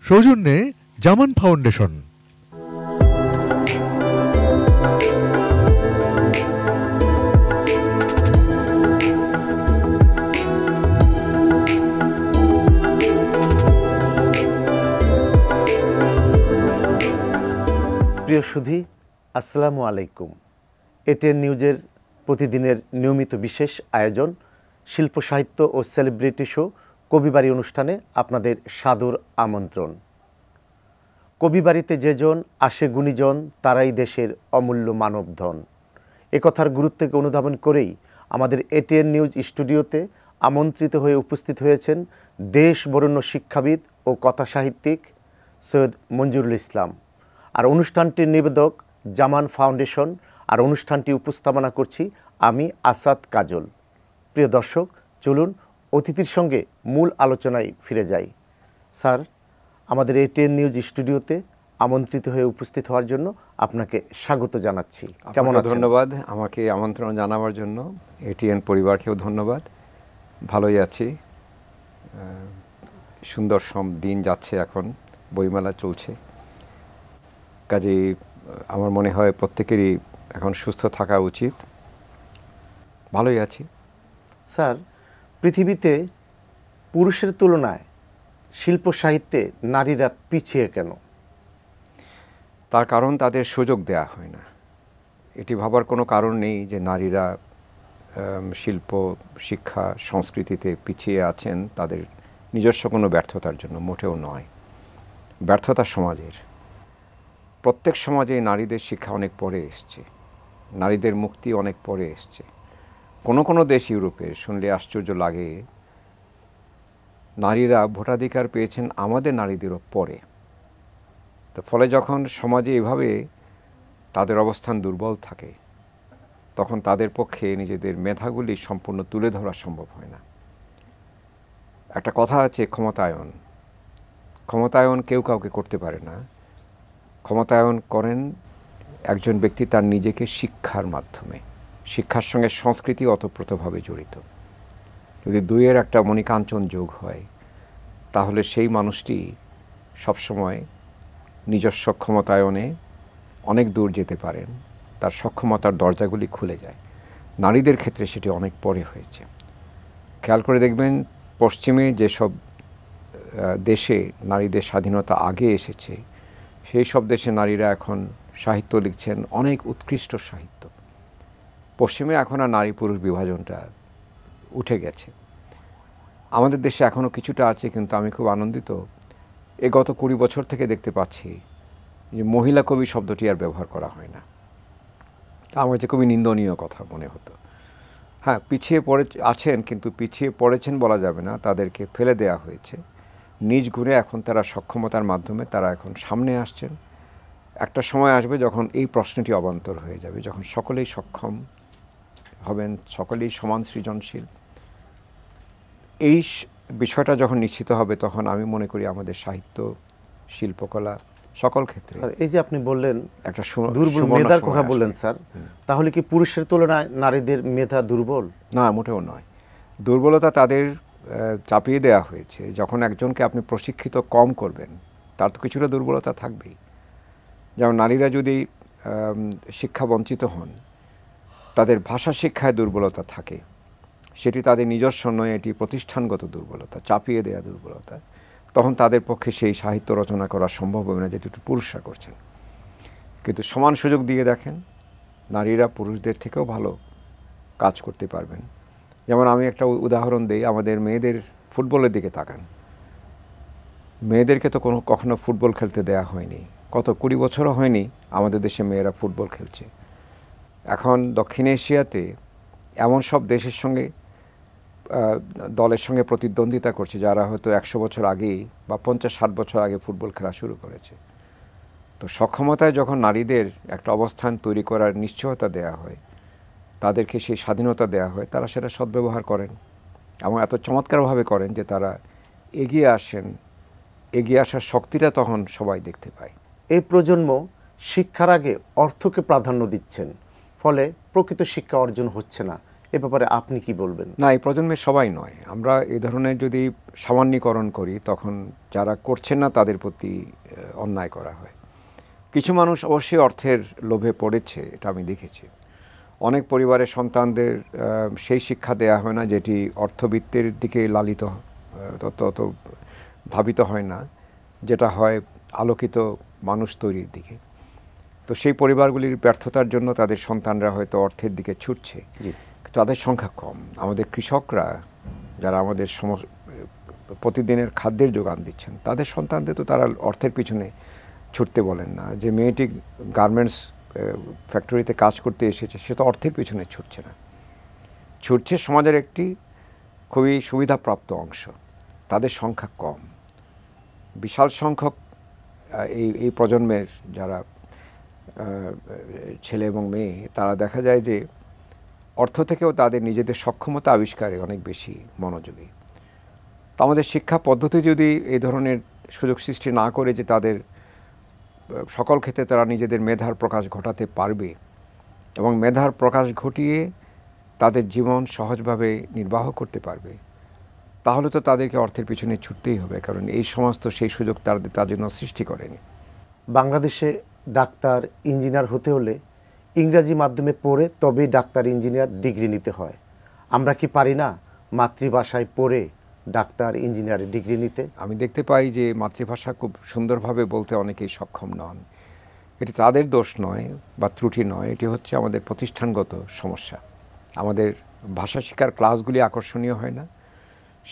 সৌজন্যে জামান ফাউন্ডেশন। প্রিয় সুধী, আসসালামু আলাইকুম। এটিএন নিউজের প্রতিদিনের নিয়মিত বিশেষ আয়োজন শিল্প সাহিত্য ও সেলিব্রিটি শো কবিবাড়ি অনুষ্ঠানে আপনাদের সাদর আমন্ত্রণ। কবিবাড়িতে যেজন আসে গুণীজন, তারাই দেশের অমূল্য মানবধন। একথার গুরুত্বকে অনুধাবন করেই আমাদের এটিএন নিউজ স্টুডিওতে আমন্ত্রিত হয়ে উপস্থিত হয়েছেন দেশ বরেণ্য শিক্ষাবিদ ও কথাসাহিত্যিক সৈয়দ মঞ্জুরুল ইসলাম। আর অনুষ্ঠানটির নিবেদক জামান ফাউন্ডেশন, আর অনুষ্ঠানটি উপস্থাপনা করছি আমি আসাদ কাজল। প্রিয় দর্শক, চলুন অতিথির সঙ্গে মূল আলোচনায় ফিরে যাই। স্যার, আমাদের এটিএন নিউজ স্টুডিওতে আমন্ত্রিত হয়ে উপস্থিত হওয়ার জন্য আপনাকে স্বাগত জানাচ্ছি। কেমন আছেন? ধন্যবাদ আমাকে আমন্ত্রণ জানাবার জন্য। এটিএন পরিবারকেও ধন্যবাদ। ভালোই আছি। সুন্দর সব দিন যাচ্ছে, এখন বইমেলা চলছে, কাজেই আমার মনে হয় প্রত্যেকেরই এখন সুস্থ থাকা উচিত। ভালোই আছি। স্যার, পৃথিবীতে পুরুষের তুলনায় শিল্প সাহিত্যে নারীরা পিছিয়ে কেন? তার কারণ তাদের সুযোগ দেয়া হয় না। এটি ভাবার কোনো কারণ নেই যে নারীরা শিল্প, শিক্ষা, সংস্কৃতিতে পিছিয়ে আছেন তাদের নিজস্ব কোনো ব্যর্থতার জন্য, মোটেও নয়। ব্যর্থতা সমাজের। প্রত্যেক সমাজে নারীদের শিক্ষা অনেক পরে এসছে, নারীদের মুক্তি অনেক পরে এসছে। কোনো দেশ ইউরোপের শুনলে আশ্চর্য লাগে, নারীরা ভোটাধিকার পেয়েছেন আমাদের নারীদেরও পরে। তো ফলে যখন সমাজে এভাবে তাদের অবস্থান দুর্বল থাকে, তখন তাদের পক্ষে নিজেদের মেধাগুলি সম্পূর্ণ তুলে ধরা সম্ভব হয় না। একটা কথা আছে, ক্ষমতায়ন। ক্ষমতায়ন কেউ কাউকে করতে পারে না। ক্ষমতায়ন করেন একজন ব্যক্তি তার নিজেকে শিক্ষার মাধ্যমে। শিক্ষার সঙ্গে সংস্কৃতি ওতপ্রোতভাবে জড়িত। যদি দুইয়ের একটা মণিকাঞ্চন যোগ হয়, তাহলে সেই মানুষটি সবসময় নিজস্ব ক্ষমতায়নে অনেক দূর যেতে পারেন, তার সক্ষমতার দরজাগুলি খুলে যায়। নারীদের ক্ষেত্রে সেটি অনেক পরে হয়েছে। খেয়াল করে দেখবেন, পশ্চিমে যেসব দেশে নারীদের স্বাধীনতা আগে এসেছে, সেই সব দেশে নারীরা এখন সাহিত্য লিখছেন, অনেক উৎকৃষ্ট সাহিত্য। পশ্চিমে এখন আর নারী পুরুষ বিভাজনটা উঠে গেছে। আমাদের দেশে এখনও কিছুটা আছে, কিন্তু আমি খুব আনন্দিত, গত 20 বছর থেকে দেখতে পাচ্ছি যে মহিলা কবি শব্দটি আর ব্যবহার করা হয় না। আমার যে খুবই নিন্দনীয় কথা মনে হতো। হ্যাঁ, পিছিয়ে পড়ে আছেন, কিন্তু পিছিয়ে পড়েছেন বলা যাবে না, তাদেরকে ফেলে দেয়া হয়েছে। নিজ গুণে এখন তারা সক্ষমতার মাধ্যমে তারা এখন সামনে আসছেন। একটা সময় আসবে যখন এই প্রশ্নটি অবান্তর হয়ে যাবে, যখন সকলেই সক্ষম হবেন, সকলেই সমান সৃজনশীল। এই বিষয়টা যখন নিশ্চিত হবে, তখন আমি মনে করি আমাদের সাহিত্য, শিল্পকলা সকল ক্ষেত্রে। এই যে আপনি বললেন একটা দুর্বল মেধার কথা বললেন স্যার, তাহলে কি পুরুষের তুলনায় নারীদের মেধা দুর্বল? না, মোটেও নয়। দুর্বলতা তাদের চাপিয়ে দেওয়া হয়েছে। যখন একজনকে আপনি প্রশিক্ষিত কম করবেন, তার তো কিছুটা দুর্বলতা থাকবেই। যেমন নারীরা যদি শিক্ষা বঞ্চিত হন, তাদের ভাষা শিক্ষায় দুর্বলতা থাকে, সেটি তাদের নিজস্ব নয়, এটি প্রতিষ্ঠানগত দুর্বলতা, চাপিয়ে দেওয়া দুর্বলতা। তখন তাদের পক্ষে সেই সাহিত্য রচনা করা সম্ভব হবে না যেটা পুরুষরা করছেন। কিন্তু সমান সুযোগ দিয়ে দেখেন, নারীরা পুরুষদের থেকেও ভালো কাজ করতে পারবেন। যেমন আমি একটা উদাহরণ দিই, আমাদের মেয়েদের ফুটবলের দিকে তাকান। মেয়েদেরকে তো কখনো ফুটবল খেলতে দেয়া হয়নি, কত 20 বছরও হয়নি আমাদের দেশে মেয়েরা ফুটবল খেলছে। এখন দক্ষিণ এশিয়াতে এমন সব দেশের সঙ্গে দলের সঙ্গে প্রতিদ্বন্দ্বিতা করছে যারা হয়তো 100 বছর আগেই বা 50-60 বছর আগে ফুটবল খেলা শুরু করেছে। তো সক্ষমতায় যখন নারীদের একটা অবস্থান তৈরি করার নিশ্চয়তা দেয়া হয়, তাদেরকে সেই স্বাধীনতা দেয়া হয়, তারা সেটা সদ্ব্যবহার করেন এবং এত চমৎকারভাবে করেন যে তারা এগিয়ে আসেন। এগিয়ে আসার শক্তিটা তখন সবাই দেখতে পায়। এই প্রজন্ম শিক্ষার আগে অর্থকে প্রাধান্য দিচ্ছেন, ফলে প্রকৃত শিক্ষা অর্জন হচ্ছে না। এ ব্যাপারে আপনি কি বলবেন? না, এই প্রজন্মের সবাই নয়। আমরা এই ধরনের যদি সামান্যীকরণ করি তখন যারা করছেন না তাদের প্রতি অন্যায় করা হয়। কিছু মানুষ অবশ্যই অর্থের লোভে পড়েছে, এটা আমি দেখেছি। অনেক পরিবারের সন্তানদের সেই শিক্ষা দেয়া হয় না যেটি অর্থবিত্তের দিকে লালিত তত ধাবিত হয় না, যেটা হয় আলোকিত মানুষ তৈরির দিকে। তো সেই পরিবারগুলির ব্যর্থতার জন্য তাদের সন্তানরা হয়তো অর্থের দিকে ছুটছে, তাদের সংখ্যা কম। আমাদের কৃষকরা যারা আমাদের প্রতিদিনের খাদ্যের যোগান দিচ্ছেন, তাদের সন্তানদের তো তারা অর্থের পিছনে ছুটতে বলেন না। যে মেয়েটি গার্মেন্টস ফ্যাক্টরিতে কাজ করতে এসেছে, সে তো অর্থের পিছনে ছুটছে না, ছুটছে সমাজের একটি খুবই সুবিধাপ্রাপ্ত অংশ। তাদের সংখ্যা কম। বিশাল সংখ্যক এই প্রজন্মের যারা ছেলে এবং মেয়ে, তারা দেখা যায় যে অর্থ থেকেও তাদের নিজেদের সক্ষমতা আবিষ্কারে অনেক বেশি মনোযোগী। তো আমাদের শিক্ষা পদ্ধতি যদি এই ধরনের সুযোগ সৃষ্টি না করে যে তাদের সকল ক্ষেত্রে তারা নিজেদের মেধার প্রকাশ ঘটাতে পারবে এবং মেধার প্রকাশ ঘটিয়ে তাদের জীবন সহজভাবে নির্বাহ করতে পারবে, তাহলে তো তাদেরকে অর্থের পিছনে ছুটতেই হবে, কারণ এই সমাজ তো সেই সুযোগ তার জন্য সৃষ্টি করেনি। বাংলাদেশে ডাক্তার ইঞ্জিনিয়ার হতে হলে ইংরাজি মাধ্যমে পড়ে তবেই ডাক্তার ইঞ্জিনিয়ার ডিগ্রি নিতে হয়। আমরা কি পারি না মাতৃভাষায় পড়ে ডাক্তার ইঞ্জিনিয়ারের ডিগ্রি নিতে? আমি দেখতে পাই যে মাতৃভাষা খুব সুন্দরভাবে বলতে অনেকেই সক্ষম নন। এটি তাদের দোষ নয় বা ত্রুটি নয়, এটি হচ্ছে আমাদের প্রতিষ্ঠানগত সমস্যা। আমাদের ভাষা শিক্ষার ক্লাসগুলি আকর্ষণীয় হয় না,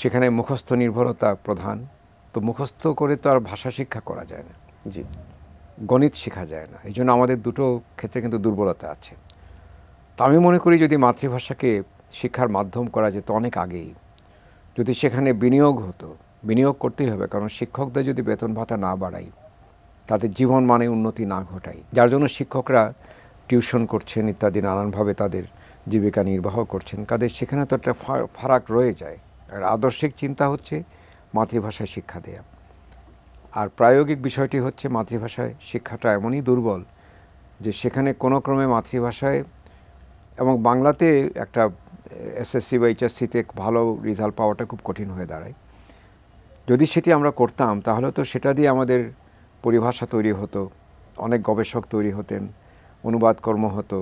সেখানে মুখস্থ নির্ভরতা প্রধান। তো মুখস্থ করে তো আর ভাষা শিক্ষা করা যায় না, জি, গণিত শেখা যায় না। এই জন্য আমাদের দুটো ক্ষেত্রে কিন্তু দুর্বলতা আছে। তো আমি মনে করি যদি মাতৃভাষাকে শিক্ষার মাধ্যম করা যেত অনেক আগেই, যদি সেখানে বিনিয়োগ হতো, বিনিয়োগ করতেই হবে, কারণ শিক্ষকদের যদি বেতন ভাতা না বাড়াই, তাদের জীবন মানে উন্নতি না ঘটাই, যার জন্য শিক্ষকরা টিউশন করছেন ইত্যাদি নানানভাবে তাদের জীবিকা নির্বাহ করছেন, কাদের সেখানে তো একটা ফারাক রয়ে যায়। আর আদর্শিক চিন্তা হচ্ছে মাতৃভাষায় শিক্ষা দেয়া, আর প্রায়োগিক বিষয়টি হচ্ছে মাতৃভাষায় শিক্ষাটা এমনই দুর্বল যে সেখানে কোনো ক্রমে মাতৃভাষায় এবং বাংলাতে একটা এসএসসি বা এইচএসসিতে ভালো রেজাল্ট পাওয়াটা খুব কঠিন হয়ে দাঁড়ায়। যদি সেটি আমরা করতাম তাহলে তো সেটা দিয়ে আমাদের পরিভাষা তৈরি হতো, অনেক গবেষক তৈরি হতেন, অনুবাদ কর্ম হতো,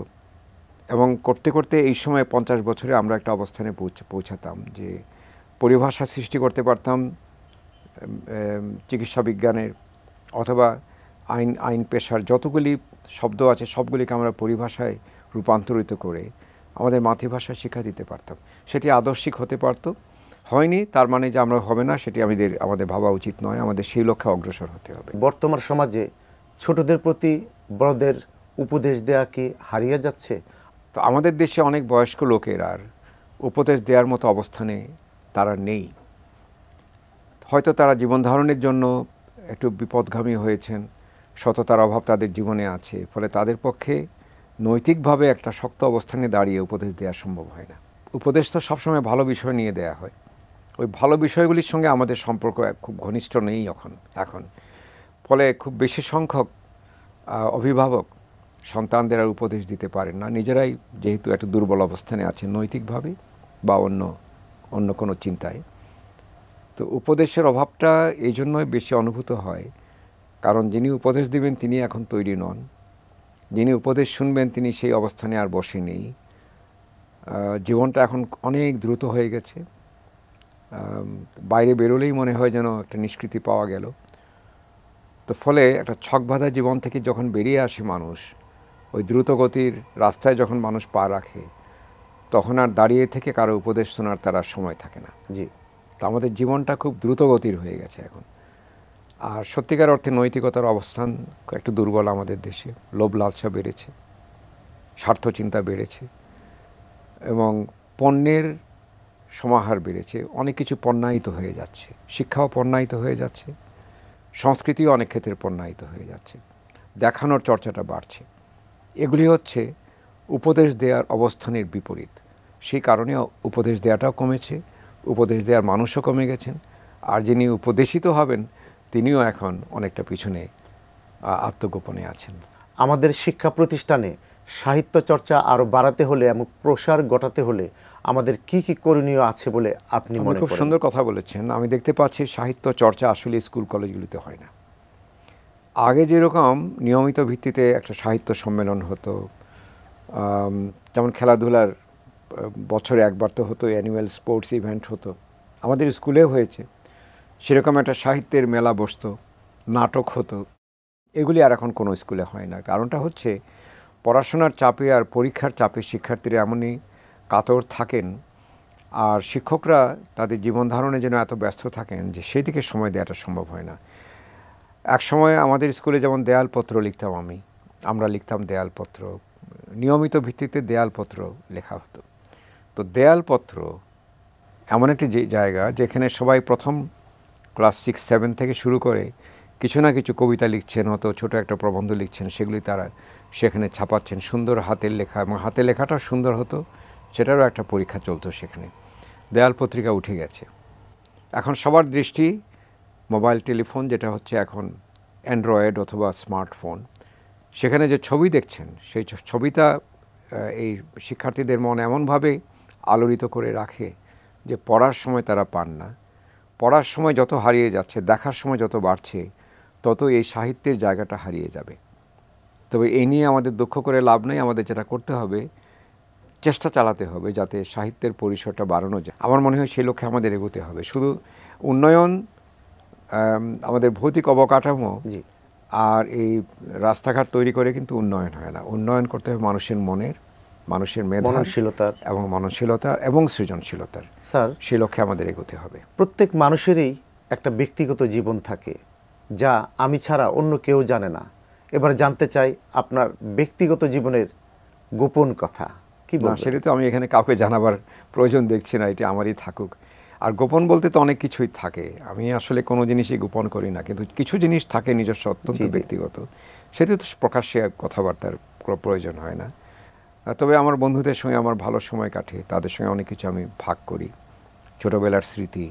এবং করতে করতে এই সময় 50 বছরে আমরা একটা অবস্থানে পৌঁছাতাম যে পরিভাষা সৃষ্টি করতে পারতাম চিকিৎসা বিজ্ঞানের অথবা আইন পেশার যতগুলি শব্দ আছে সবগুলিকে আমরা পরিভাষায় রূপান্তরিত করে আমাদের মাতৃভাষায় শিক্ষা দিতে পারতাম। সেটি আদর্শিক হতে পারত। হয়নি তার মানে যে আমরা হবে না, সেটি আমাদের ভাবা উচিত নয়। আমাদের সেই লক্ষ্যে অগ্রসর হতে হবে। বর্তমান সমাজে ছোটদের প্রতি বড়দের উপদেশ দেয়া কি হারিয়ে যাচ্ছে? তো আমাদের দেশে অনেক বয়স্ক লোকের আর উপদেশ দেওয়ার মতো অবস্থানে তারা নেই। হয়তো তারা জীবন ধারণের জন্য একটু বিপদগামী হয়েছেন, সততার অভাব তাদের জীবনে আছে, ফলে তাদের পক্ষে নৈতিকভাবে একটা শক্ত অবস্থানে দাঁড়িয়ে উপদেশ দেওয়া সম্ভব হয় না। উপদেশ তো সবসময় ভালো বিষয় নিয়ে দেয়া হয়, ওই ভালো বিষয়গুলির সঙ্গে আমাদের সম্পর্ক খুব ঘনিষ্ঠ নেই এখন। ফলে খুব বেশি সংখ্যক অভিভাবক সন্তানদের আর উপদেশ দিতে পারেন না, নিজেরাই যেহেতু একটা দুর্বল অবস্থানে আছেন নৈতিকভাবে বা অন্য কোনো চিন্তায়। তো উপদেশের অভাবটা এই জন্যই বেশি অনুভূত হয়, কারণ যিনি উপদেশ দিবেন তিনি এখন তৈরি নন, যিনি উপদেশ শুনবেন তিনি সেই অবস্থানে আর বসে নেই। জীবনটা এখন অনেক দ্রুত হয়ে গেছে, বাইরে বেরোলেই মনে হয় যেন একটা নিষ্কৃতি পাওয়া গেল। তো ফলে একটা ছকবাঁধা জীবন থেকে যখন বেরিয়ে আসে মানুষ, ওই দ্রুতগতির রাস্তায় যখন মানুষ পা রাখে, তখন আর দাঁড়িয়ে থেকে কারো উপদেশ শোনার তার আর সময় থাকে না। জি, তো আমাদের জীবনটা খুব দ্রুতগতির হয়ে গেছে এখন। আর সত্যিকার অর্থে নৈতিকতার অবস্থান একটু দুর্বল আমাদের দেশে। লোভ লালসা বেড়েছে, স্বার্থ চিন্তা বেড়েছে, এবং পণ্যের সমাহার বেড়েছে। অনেক কিছু পণ্যায়িত হয়ে যাচ্ছে, শিক্ষাও পণ্যায়িত হয়ে যাচ্ছে, সংস্কৃতিও অনেক ক্ষেত্রে পণ্যায়িত হয়ে যাচ্ছে, দেখানোর চর্চাটা বাড়ছে। এগুলি হচ্ছে উপদেশ দেওয়ার অবস্থানের বিপরীত। সেই কারণে উপদেশ দেওয়াটাও কমেছে, উপদেশ দেওয়ার মানুষও কমে গেছেন, আর যিনি উপদেশিত হবেন তিনিও এখন অনেকটা পিছনে আত্মগোপনে আছেন। আমাদের শিক্ষা প্রতিষ্ঠানে সাহিত্য চর্চা আরও বাড়াতে হলে এবং প্রসার ঘটাতে হলে আমাদের কি কি করণীয় আছে বলে আপনি মনে খুব করেন? সুন্দর কথা বলেছেন। আমি দেখতে পাচ্ছি সাহিত্য চর্চা আসলে স্কুল কলেজগুলিতে হয় না। আগে যেরকম নিয়মিত ভিত্তিতে একটা সাহিত্য সম্মেলন হতো, যেমন খেলাধুলার বছরে একবার তো হতো, অ্যানুয়াল স্পোর্টস ইভেন্ট হতো, আমাদের স্কুলেও হয়েছে, সেরকম একটা সাহিত্যের মেলা বসতো, নাটক হতো, এগুলি আর এখন কোনো স্কুলে হয় না। কারণটা হচ্ছে পড়াশোনার চাপে আর পরীক্ষার চাপে শিক্ষার্থীরা এমনই কাতর থাকেন, আর শিক্ষকরা তাদের জীবন ধারণে যেন এত ব্যস্ত থাকেন যে সেদিকে সময় দেওয়াটা সম্ভব হয় না। এক সময় আমাদের স্কুলে যেমন দেয়ালপত্র লিখতাম, আমরা লিখতাম দেয়ালপত্র, নিয়মিত ভিত্তিতে দেয়ালপত্র লেখা হতো। তো দেয়ালপত্র এমন একটি জায়গা যেখানে সবাই প্রথম ক্লাস 6-7 থেকে শুরু করে কিছু না কিছু কবিতা লিখছেন, হয়তো ছোটো একটা প্রবন্ধ লিখছেন, সেগুলি তারা সেখানে ছাপাচ্ছেন, সুন্দর হাতের লেখা, এবং হাতের লেখাটাও সুন্দর হতো, সেটারও একটা পরীক্ষা চলতো সেখানে। দেয়াল পত্রিকা উঠে গেছে, এখন সবার দৃষ্টি মোবাইল টেলিফোন, যেটা হচ্ছে এখন অ্যান্ড্রয়েড অথবা স্মার্টফোন। সেখানে যে ছবি দেখছেন সেই ছবিটা এই শিক্ষার্থীদের মন এমনভাবে আলোড়িত করে রাখে যে পড়ার সময় তারা পান না। পড়ার সময় যত হারিয়ে যাচ্ছে, দেখার সময় যত বাড়ছে, তত এই সাহিত্যের জায়গাটা হারিয়ে যাবে। তবে এই নিয়ে আমাদের দুঃখ করে লাভ নেই, আমাদের যেটা করতে হবে, চেষ্টা চালাতে হবে যাতে সাহিত্যের পরিসরটা বাড়ানো যায়। আমার মনে হয় সেই লক্ষ্যে আমাদের এগোতে হবে। শুধু উন্নয়ন, আমাদের ভৌতিক অবকাঠামো আর এই রাস্তাঘাট তৈরি করে কিন্তু উন্নয়ন হয় না। উন্নয়ন করতে হবে মানুষের মনের, মানুষের মননশীলতার এবং মননশীলতা এবং সৃজনশীলতার। স্যার, সেই লক্ষ্যে আমাদের এগোতে হবে। প্রত্যেক মানুষেরই একটা ব্যক্তিগত জীবন থাকে, যা আমি ছাড়া অন্য কেউ জানে না। এবার জানতে চাই আপনার ব্যক্তিগত জীবনের গোপন কথা কি বলবেন? সেটা তো আমি এখানে কাউকে জানাবার প্রয়োজন দেখছি না, এটা আমারই থাকুক। আর গোপন বলতে তো অনেক কিছুই থাকে, আমি আসলে কোনো জিনিসই গোপন করি না, কিন্তু কিছু জিনিস থাকে নিজস্ব, অত্যন্ত ব্যক্তিগত, সেটা তো প্রকাশ্যে কথাবার্তার প্রয়োজন হয় না। তবে আমার বন্ধুদের সঙ্গে আমার ভালো সময় কাটে, তাদের সঙ্গে অনেক কিছু আমি ভাগ করি, ছোটোবেলার স্মৃতি,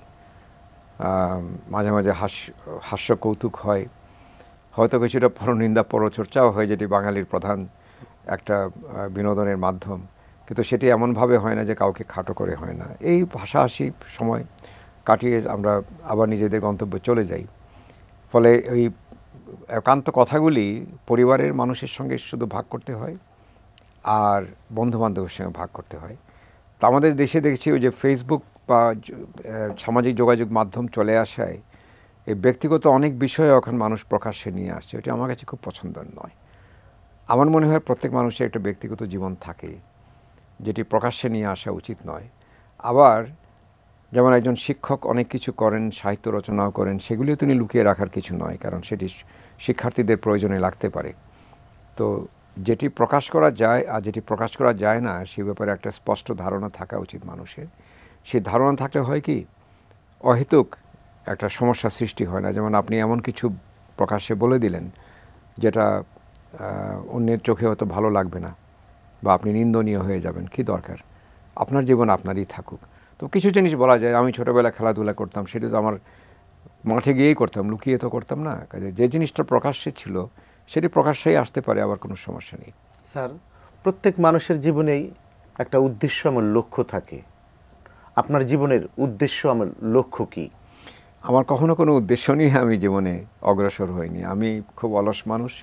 মাঝে মাঝে হাস্য কৌতুক হয়, হয়তো কিছুটা পরনিন্দা পরচর্চাও হয়, যেটি বাঙালির প্রধান একটা বিনোদনের মাধ্যম, কিন্তু সেটি এমনভাবে হয় না যে কাউকে খাটো করে হয় না। এই হাসাহাসি সময় কাটিয়ে আমরা আবার নিজেদের গন্তব্যে চলে যাই। ফলে এই একান্ত কথাগুলি পরিবারের মানুষের সঙ্গে শুধু ভাগ করতে হয় আর বন্ধুবান্ধবের সঙ্গে ভাগ করতে হয়। তো আমাদের দেশে দেখছি ওই যে ফেসবুক বা সামাজিক যোগাযোগ মাধ্যম চলে আসায় এই ব্যক্তিগত অনেক বিষয়ে এখন মানুষ প্রকাশ্যে নিয়ে আসছে, এটা আমার কাছে খুব পছন্দের নয়। আমার মনে হয় প্রত্যেক মানুষের একটা ব্যক্তিগত জীবন থাকে, যেটি প্রকাশ্যে নিয়ে আসা উচিত নয়। আবার যেমন একজন শিক্ষক অনেক কিছু করেন, সাহিত্য রচনাও করেন, সেগুলিও তিনি লুকিয়ে রাখার কিছু নয়, কারণ সেটি শিক্ষার্থীদের প্রয়োজনে লাগতে পারে। তো যেটি প্রকাশ করা যায় আর যেটি প্রকাশ করা যায় না, সে ব্যাপারে একটা স্পষ্ট ধারণা থাকা উচিত মানুষের। সেই ধারণা থাকলে হয় কি, অহেতুক একটা সমস্যা সৃষ্টি হয় না। যেমন আপনি এমন কিছু প্রকাশ্যে বলে দিলেন যেটা অন্যের চোখে হয়তো ভালো লাগবে না, বা আপনি নিন্দনীয় হয়ে যাবেন, কি দরকার? আপনার জীবন আপনারই থাকুক। তো কিছু জিনিস বলা যায়, আমি ছোটোবেলায় খেলাধুলা করতাম, সেটা তো আমার মাঠে গিয়েই করতাম, লুকিয়ে তো করতাম না। কাজে যে জিনিসটা প্রকাশ্যে ছিল সেটি প্রকাশ্যেই আসতে পারে, আবার কোনো সমস্যা নেই। স্যার, প্রত্যেক মানুষের জীবনেই একটা উদ্দেশ্য আমার লক্ষ্য থাকে। আপনার জীবনের উদ্দেশ্য আমার লক্ষ্য কি? আমার কখনো কোনো উদ্দেশ্য নিয়ে আমি জীবনে অগ্রসর হইনি। আমি খুব অলস মানুষ।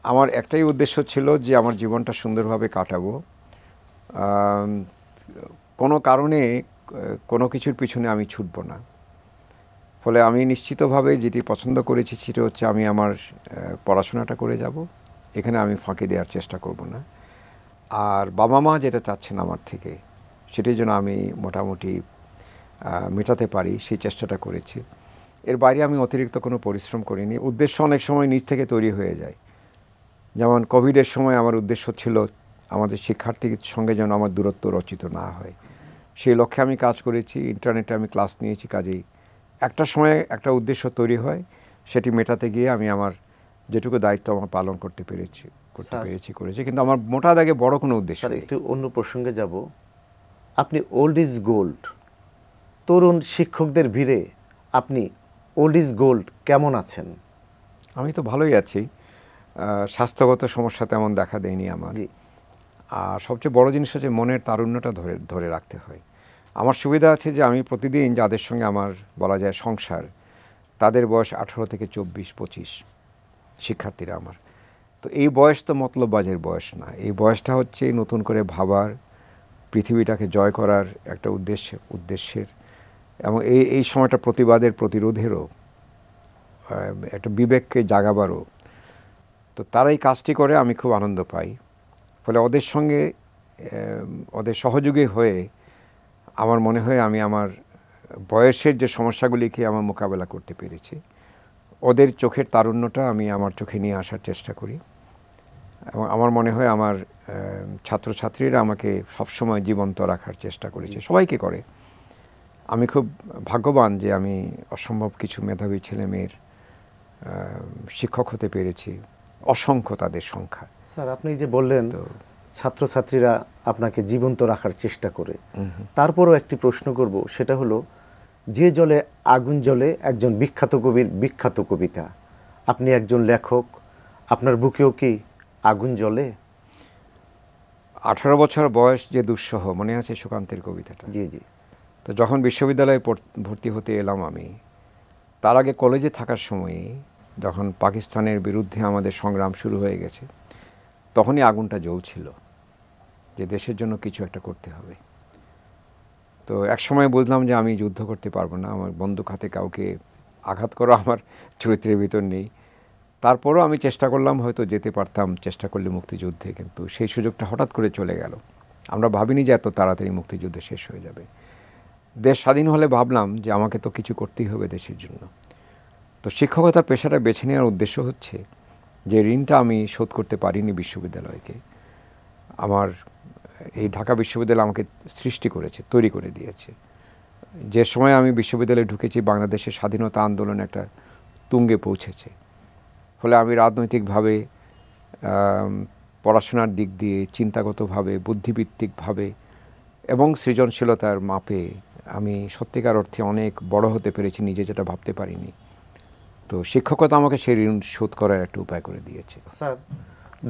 আমার একটাই উদ্দেশ্য ছিল যে আমার জীবনটা সুন্দরভাবে কাটাবো। কোনো কারণে কোনো কিছুর পিছনে আমি ছুটব না। ফলে আমি নিশ্চিতভাবে যেটি পছন্দ করেছি সেটা হচ্ছে আমি আমার পড়াশোনাটা করে যাব, এখানে আমি ফাঁকি দেওয়ার চেষ্টা করব না। আর বাবা মা যেটা চাচ্ছেন আমার থেকে, সেটির জন্য আমি মোটামুটি মেটাতে পারি, সেই চেষ্টাটা করেছি। এর বাইরে আমি অতিরিক্ত কোনো পরিশ্রম করিনি। উদ্দেশ্য অনেক সময় নিজ থেকে তৈরি হয়ে যায়। যেমন কোভিডের সময় আমার উদ্দেশ্য ছিল আমাদের শিক্ষার্থীর সঙ্গে যেন আমার দূরত্ব রচিত না হয়, সেই লক্ষ্যে আমি কাজ করেছি। ইন্টারনেটে আমি ক্লাস নিয়েছি। কাজেই একটা সময় একটা উদ্দেশ্য তৈরি হয়, সেটি মেটাতে গিয়ে আমি আমার যেটুকু দায়িত্ব আমার পালন করতে পেরেছি করেছি, কিন্তু আমার মোটা দাগে বড় কোনো উদ্দেশ্য নেই। একটু অন্য প্রসঙ্গে যাব। আপনি ওল্ড ইজ গোল্ড, তরুণ শিক্ষকদের ভিড়ে আপনি ওল্ড ইজ গোল্ড কেমন আছেন? আমি তো ভালোই আছি। স্বাস্থ্যগত সমস্যা তেমন দেখা দেয়নি আমার। জি আর সবচেয়ে বড় জিনিস হচ্ছে মনের তারুণ্যটা ধরে রাখতে হয়। আমার সুবিধা আছে যে আমি প্রতিদিন যাদের সঙ্গে আমার বলা যায় সংসার, তাদের বয়স 18 থেকে 24-25 শিক্ষার্থীরা আমার। তো এই বয়স তো মতলববাজের বয়স না, এই বয়সটা হচ্ছে নতুন করে ভাবার, পৃথিবীটাকে জয় করার একটা উদ্দেশ্যের, এবং এই সময়টা প্রতিবাদের, প্রতিরোধেরও, একটা বিবেককে জাগাবারও। তো তারা এই কাজটি করে, আমি খুব আনন্দ পাই। ফলে ওদের সঙ্গে ওদের সহযোগী হয়ে আমার মনে হয় আমি আমার বয়সের যে সমস্যাগুলিকে আমার মোকাবেলা করতে পেরেছি। ওদের চোখের তারুণ্যটা আমি আমার চোখে নিয়ে আসার চেষ্টা করি, এবং আমার মনে হয় আমার ছাত্রছাত্রীরা আমাকে সবসময় জীবন্ত রাখার চেষ্টা করেছে, সবাইকে করে। আমি খুব ভাগ্যবান যে আমি অসম্ভব কিছু মেধাবী ছেলে মেয়ের শিক্ষক হতে পেরেছি, অসংখ্য তাদের সংখ্যা। স্যার, আপনি যে বললেন ছাত্রছাত্রীরা আপনাকে জীবন্ত রাখার চেষ্টা করে, তারপরও একটি প্রশ্ন করব, সেটা হলো যে জলে আগুন জ্বলে একজন বিখ্যাত কবির বিখ্যাত কবিতা। আপনি একজন লেখক, আপনার বুকেও কি আগুন জ্বলে? 18 বছর বয়স যে দুঃসহ, মনে আছে সুকান্তের কবিতাটা? জি জি। তো যখন বিশ্ববিদ্যালয়ে ভর্তি হতে এলাম আমি, তার আগে কলেজে থাকার সময়ে যখন পাকিস্তানের বিরুদ্ধে আমাদের সংগ্রাম শুরু হয়ে গেছে, তখনই আগুনটা জ্বলছিল যে দেশের জন্য কিছু একটা করতে হবে। তো এক সময় বুঝলাম যে আমি যুদ্ধ করতে পারবো না, আমার বন্দুক হাতে কাউকে আঘাত করা আমার চরিত্রের ভিতর নেই। তারপরও আমি চেষ্টা করলাম, হয়তো যেতে পারতাম চেষ্টা করলে মুক্তিযুদ্ধে, কিন্তু সেই সুযোগটা হঠাৎ করে চলে গেল। আমরা ভাবিনি যে এত তাড়াতাড়ি মুক্তিযুদ্ধ শেষ হয়ে যাবে। দেশ স্বাধীন হলে ভাবলাম যে আমাকে তো কিছু করতেই হবে দেশের জন্য। তো শিক্ষকতার পেশাটা বেছে নেওয়ার উদ্দেশ্য হচ্ছে যে ঋণটা আমি শোধ করতে পারিনি বিশ্ববিদ্যালয়কে, আমার এই ঢাকা বিশ্ববিদ্যালয় আমাকে সৃষ্টি করেছে, তৈরি করে দিয়েছে। যে সময় আমি বিশ্ববিদ্যালয়ে ঢুকেছি, বাংলাদেশের স্বাধীনতা আন্দোলন একটা তুঙ্গে পৌঁছেছে। ফলে আমি রাজনৈতিকভাবে, পড়াশোনার দিক দিয়ে, চিন্তাগতভাবে, বুদ্ধিভিত্তিকভাবে এবং সৃজনশীলতার মাপে আমি সত্যিকার অর্থে অনেক বড় হতে পেরেছি, নিজে যেটা ভাবতে পারিনি। তো শিক্ষকতা আমাকে সেই ঋণ শোধ করার একটা উপায় করে দিয়েছে। স্যার,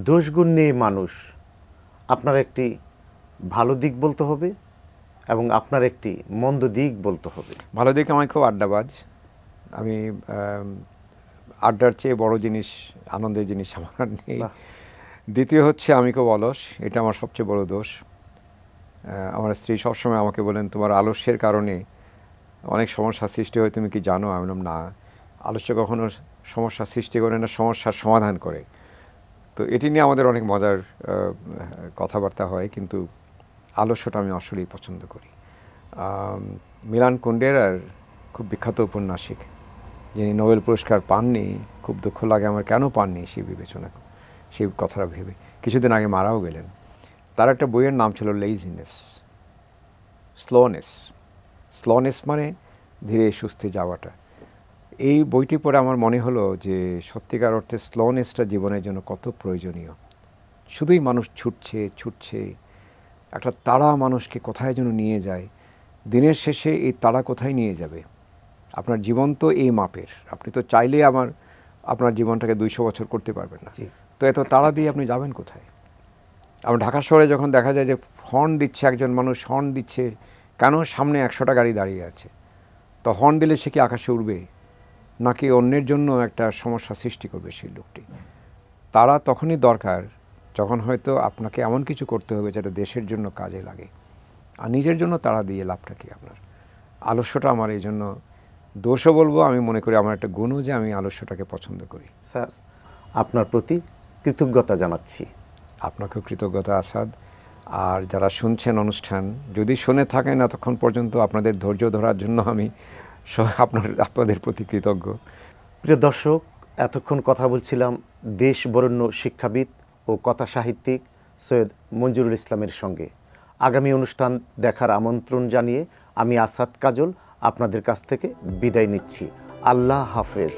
দোষগুণ নিয়ে মানুষ, আপনার একটি ভালো দিক বলতে হবে এবং আপনার একটি মন্দ দিক বলতে হবে। ভালো দিক, আমি খুব আড্ডাবাজ। আমি আড্ডার চেয়ে বড় জিনিস, আনন্দের জিনিস আমার আর নেই। দ্বিতীয় হচ্ছে আমি খুব অলস, এটা আমার সবচেয়ে বড় দোষ। আমার স্ত্রী সবসময় আমাকে বলেন, তোমার আলস্যের কারণে অনেক সমস্যা সৃষ্টি হয়, তুমি কি জানো? আমি বললাম, না, আলস্য কখনো সমস্যা সৃষ্টি করে না, সমস্যার সমাধান করে। তো এটি নিয়ে আমাদের অনেক মজার কথাবার্তা হয়, কিন্তু আলস্যটা আমি আসলেই পছন্দ করি। মিলান কুন্ডেরার খুব বিখ্যাত ঔপন্যাসিক, যিনি নোবেল পুরস্কার পাননি, খুব দুঃখ লাগে আমার কেন পাননি সেই বিবেচনা, সেই কথাটা ভেবে। কিছুদিন আগে মারাও গেলেন। তার একটা বইয়ের নাম ছিল লেজিনেস, স্লোনেস মানে ধীরে সুস্থে যাওয়াটা। এই বইটি পড়ে আমার মনে হলো যে সত্যিকার অর্থে স্লোনেসটা জীবনের জন্য কত প্রয়োজনীয়। শুধুই মানুষ ছুটছে, একটা তাড়া মানুষকে কোথায় যেন নিয়ে যায়। দিনের শেষে এই তাড়া কোথায় নিয়ে যাবে? আপনার জীবন তো এই মাপের, আপনি তো চাইলে আপনার জীবনটাকে 200 বছর করতে পারবেন না। তো এত তাড়া দিয়ে আপনি যাবেন কোথায়? আমরা ঢাকা শহরে যখন দেখা যায় যে হর্ন দিচ্ছে একজন মানুষ, হর্ন দিচ্ছে কেন? সামনে 100টা গাড়ি দাঁড়িয়ে আছে। তো হর্ন দিলে সে কি আকাশে উড়বে, নাকি অন্যের জন্য একটা সমস্যা সৃষ্টি করবে সেই লোকটি? তারা তখনই দরকার যখন হয়তো আপনাকে এমন কিছু করতে হবে যেটা দেশের জন্য কাজে লাগে। আর নিজের জন্য তাড়া দিয়ে লাভটা কি আপনার? আলস্যটা আমার এই জন্য দোষও বলবো, আমি মনে করি আমার একটা গুণও যে আমি আলস্যটাকে পছন্দ করি। স্যার, আপনার প্রতি কৃতজ্ঞতা জানাচ্ছি। আপনাকেও কৃতজ্ঞতা আসাদ। আর যারা শুনছেন অনুষ্ঠান, যদি শুনে থাকেন এতক্ষণ পর্যন্ত, আপনাদের ধৈর্য ধরার জন্য আমি আপনাদের প্রতি কৃতজ্ঞ। প্রিয় দর্শক, এতক্ষণ কথা বলছিলাম দেশ বরেণ্য শিক্ষাবিদ ও কথা সাহিত্যিক সৈয়দ মঞ্জুরুল ইসলামের সঙ্গে। আগামী অনুষ্ঠান দেখার আমন্ত্রণ জানিয়ে আমি আসাদ কাজল আপনাদের কাছ থেকে বিদায় নিচ্ছি। আল্লাহ হাফেজ।